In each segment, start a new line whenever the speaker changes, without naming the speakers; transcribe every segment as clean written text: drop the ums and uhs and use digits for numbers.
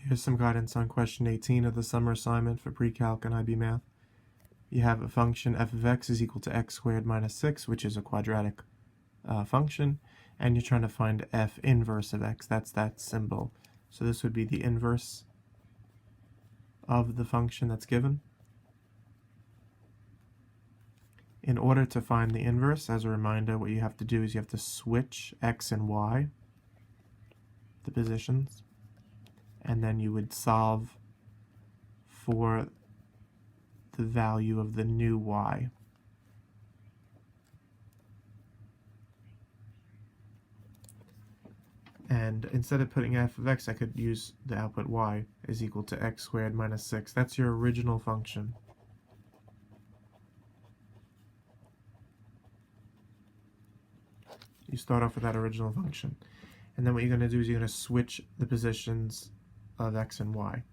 Here's some guidance on question 18 of the summer assignment for Pre-Calc and IB Math. You have a function f of x is equal to x squared minus 6, which is a quadratic function, and you're trying to find f inverse of x. That's that symbol. So this would be the inverse of the function that's given. In order to find the inverse, as a reminder, what you have to do is you have to switch x and y, the positions, and then you would solve for the value of the new y. And instead of putting f of x, I could use the output y is equal to x squared minus 6. That's your original function. You start off with that original function. And then what you're going to do is you're going to switch the positions of x and y.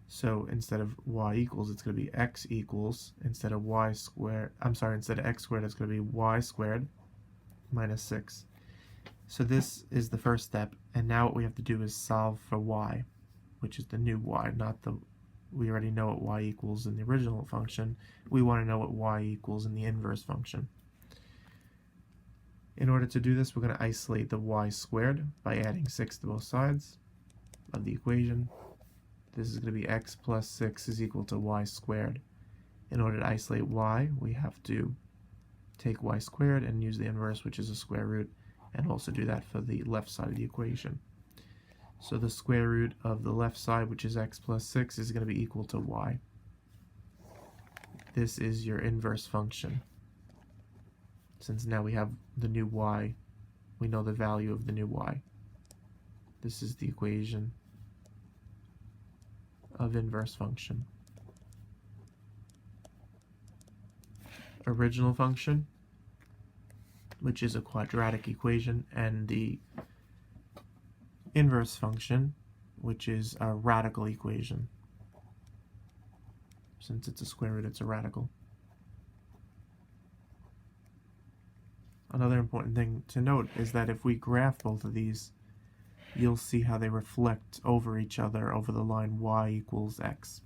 So instead of y equals, it's going to be x equals, instead of y squared, instead of x squared, it's going to be y squared minus 6. So this is the first step, and now what we have to do is solve for y, which is the new y, not the, we already know what y equals in the original function. We want to know what y equals in the inverse function. In order to do this, we're going to isolate the y squared by adding 6 to both sides of the equation. This is going to be x plus 6 is equal to y squared. In order to isolate y, we have to take y squared and use the inverse, which is a square root, and also do that for the left side of the equation. So the square root of the left side, which is x plus 6, is going to be equal to y. This is your inverse function. Since now we have the new y, we know the value of the new y. This is the equation of inverse function. Original function, which is a quadratic equation, and the inverse function, which is a radical equation. Since it's a square root, it's a radical. Another important thing to note is that if we graph both of these, you'll see how they reflect over each other over the line y equals x.